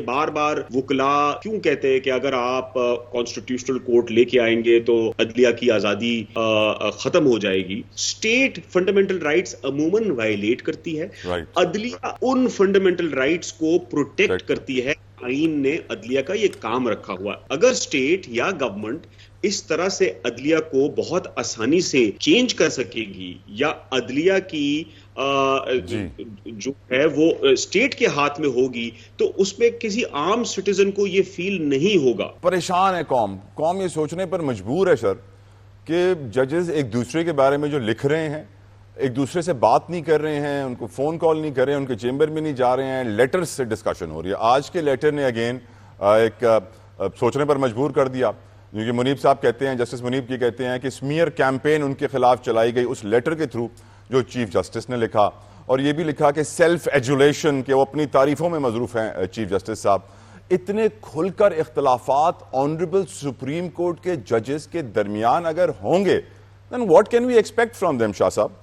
بار بار وکلا کیوں کہتے ہیں کہ اگر آپ کانسٹیٹیوشنل کورٹ لے کے آئیں گے تو عدلیہ کی آزادی ختم ہو جائے گی. اسٹیٹ فنڈامنٹل رائٹس عموماً وائلیٹ کرتی ہے. عدلیہ ان فنڈامنٹل رائٹس کو پروٹیکٹ کرتی ہے. آئین نے عدلیہ کا یہ کام رکھا ہوا ہے. اگر اسٹیٹ یا گورنمنٹ اس طرح سے عدلیہ کو بہت آسانی سے چینج کر سکے گی یا عدلیہ کی جو ہے وہ اسٹیٹ کے ہاتھ میں ہوگی تو اس میں کسی عام سٹیزن کو یہ فیل نہیں ہوگا. پریشان ہے قوم یہ سوچنے پر مجبور ہے سر کہ ججز ایک دوسرے کے بارے میں جو لکھ رہے ہیں ایک دوسرے سے بات نہیں کر رہے ہیں, ان کو فون کال نہیں کر رہے ہیں, ان کے چیمبر میں نہیں جا رہے ہیں, لیٹرز سے ڈسکشن ہو رہی ہے. آج کے لیٹر نے اگین ایک سوچنے پر مجبور کر دیا, کیونکہ منیب صاحب کہتے ہیں, جسٹس منیب کی کہتے ہیں کہ سمیئر کیمپین ان کے خلاف چلائی گئی اس لیٹر کے تھرو جو چیف جسٹس نے لکھا, اور یہ بھی لکھا کہ سیلف ایجولیشن کے وہ اپنی تعریفوں میں مصروف ہیں چیف جسٹس صاحب. اتنے کھل کر اختلافات آنریبل سپریم کورٹ کے ججز کے درمیان اگر ہوں گے then what can we expect from them شاہ صاحب؟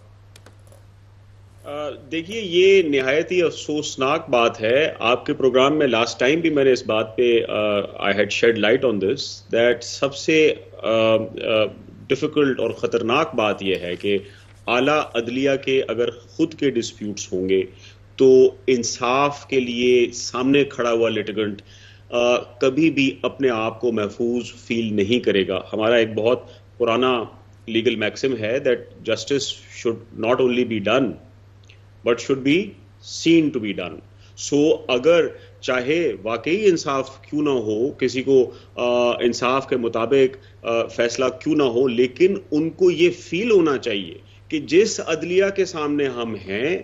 دیکھیے یہ نہایت ہی افسوسناک بات ہے. آپ کے پروگرام میں لاسٹ ٹائم بھی میں نے اس بات پہ I had shed light on this that سب سے ڈیفیکلٹ اور خطرناک بات یہ ہے کہ اعلیٰ عدلیہ کے اگر خود کے ڈسپیوٹس ہوں گے تو انصاف کے لیے سامنے کھڑا ہوا لیٹیگنٹ کبھی بھی اپنے آپ کو محفوظ فیل نہیں کرے گا. ہمارا ایک بہت پرانا لیگل میکسم ہے that justice should not only be done but should be seen to be done. So اگر چاہے واقعی انصاف کیوں نہ ہو, کسی کو انصاف کے مطابق فیصلہ کیوں نہ ہو, لیکن ان کو یہ فیل ہونا چاہیے کہ جس عدلیہ کے سامنے ہم ہیں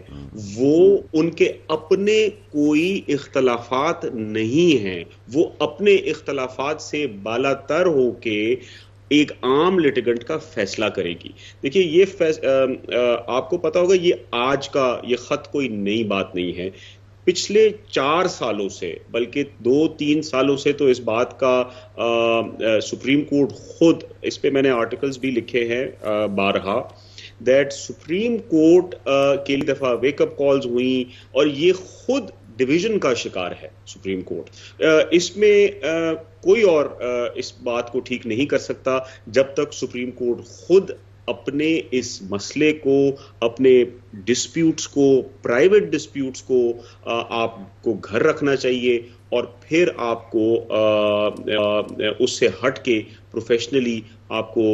وہ ان کے اپنے کوئی اختلافات نہیں ہیں, وہ اپنے اختلافات سے بالا تر ہو کے ایک عام لیٹیگنٹ کا فیصلہ کرے گی. دیکھیے یہ آپ کو پتا ہوگا یہ آج کا یہ خط کوئی نئی بات نہیں ہے. پچھلے 4 سالوں سے بلکہ 2-3 سالوں سے تو اس بات کا سپریم کورٹ خود, اس پہ میں نے آرٹیکلز بھی لکھے ہیں بارہا, دیٹ سپریم کورٹ کے لیے دفعہ ویک اپ کالز ہوئیں اور یہ خود ڈویژن کا شکار ہے سپریم کورٹ. اس میں کوئی اور اس بات کو ٹھیک نہیں کر سکتا جب تک سپریم کورٹ خود اپنے اس مسئلے کو, اپنے ڈسپیوٹس کو, پرائیویٹ ڈسپیوٹس کو آپ کو گھر رکھنا چاہیے اور پھر آپ کو اس سے ہٹ کے پروفیشنلی آپ کو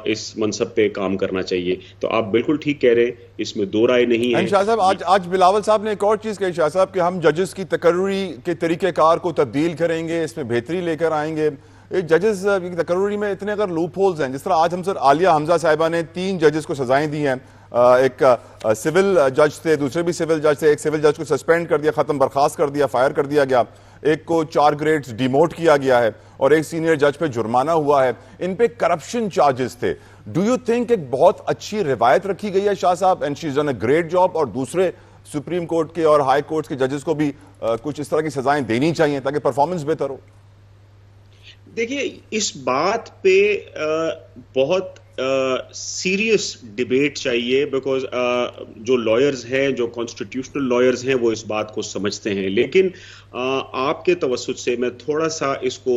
اس منصب پہ کام کرنا چاہیے. تو آپ بالکل ٹھیک کہہ رہے, اس میں دو رائے نہیں ہے. شاہ صاحب آج بلاول صاحب نے ایک اور چیز کہی شاہ صاحب کہ ہم ججز کی تقرری کے طریقہ کار کو تبدیل کریں گے, اس میں بہتری لے کر آئیں گے. ججز کی تقرری میں اتنے اگر لوپ ہولز ہیں, جس طرح آج ہم سر عالیہ حمزہ صاحبہ نے 3 ججز کو سزائیں دی ہیں, ایک سول جج تھے, دوسرے بھی سول جج تھے, ایک سول جج کو سسپینڈ کر دیا, ختم برخاست کر دیا, فائر کر دیا گیا, ایک کو 4 گریڈز ڈیموٹ کیا گیا ہے اور ایک سینئر جج پہ جرمانہ ہوا ہے. ان پہ کرپشن چارجز تھے. ڈو یو تھنک ایک بہت اچھی روایت رکھی گئی ہے شاہ صاحب and she is done a great job, اور دوسرے سپریم کورٹ کے اور ہائی کورٹس کے ججز کو بھی کچھ اس طرح کی سزائیں دینی چاہیے تاکہ پرفارمنس بہتر ہو؟ دیکھیے اس بات پہ بہت سیریس ڈیبیٹ چاہیے, بیکاز جو لائرز ہیں, جو کانسٹیٹیوشنل لائرز ہیں, وہ اس بات کو سمجھتے ہیں. لیکن آپ کے توسط سے میں تھوڑا سا اس کو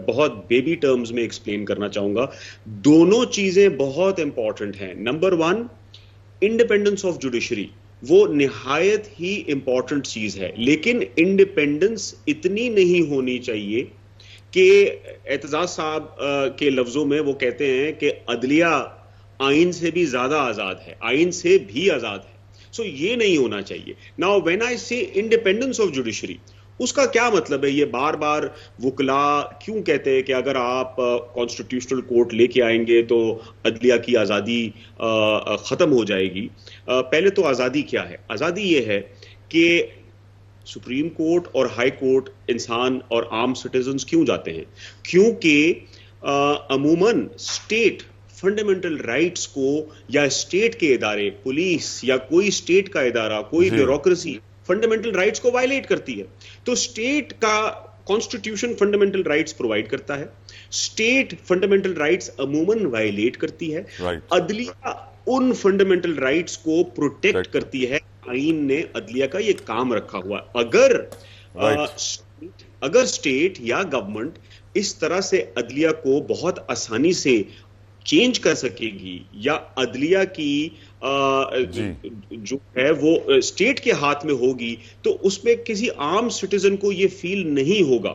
بہت بیبی ٹرمز میں ایکسپلین کرنا چاہوں گا. دونوں چیزیں بہت امپورٹنٹ ہیں. نمبر 1 انڈیپینڈنس آف جوڈیشری, وہ نہایت ہی امپورٹنٹ چیز ہے, لیکن انڈیپینڈنس اتنی نہیں ہونی چاہیے کہ اعتزاز صاحب کے لفظوں میں وہ کہتے ہیں کہ عدلیہ آئین سے بھی زیادہ آزاد ہے, آئین سے بھی آزاد ہے. سو یہ نہیں ہونا چاہیے. ناؤ وین آئی سے انڈیپینڈنس آف جوڈیشری, اس کا کیا مطلب ہے؟ یہ بار بار وکلا کیوں کہتے ہیں کہ اگر آپ کانسٹیٹیوشنل کورٹ لے کے آئیں گے تو عدلیہ کی آزادی ختم ہو جائے گی. پہلے تو آزادی کیا ہے؟ آزادی یہ ہے کہ سپریم کورٹ اور ہائی کورٹ انسان اور عام سٹیزنز کیوں جاتے ہیں؟ کیونکہ عموماً اسٹیٹ فنڈامنٹل رائٹس کو, یا اسٹیٹ کے ادارے, پولیس یا کوئی اسٹیٹ کا ادارہ, کوئی بیوروکریسی فنڈامنٹل رائٹس کو وائلیٹ کرتی ہے. تو اسٹیٹ کا کانسٹیٹیوشن فنڈامنٹل رائٹس پرووائڈ کرتا ہے, اسٹیٹ فنڈامنٹل رائٹس عموماً وائلیٹ کرتی ہے. عدلیہ ان فنڈامنٹل رائٹس کو پروٹیکٹ کرتی ہے. آئین نے عدلیہ کا یہ کام رکھا ہوا ہے. اگر اگر اسٹیٹ یا گورنمنٹ اس طرح سے عدلیہ کو بہت آسانی سے چینج کر سکے گی یا عدلیہ کی جو ہے وہ اسٹیٹ کے ہاتھ میں ہوگی تو اس میں کسی عام سٹیزن کو یہ فیل نہیں ہوگا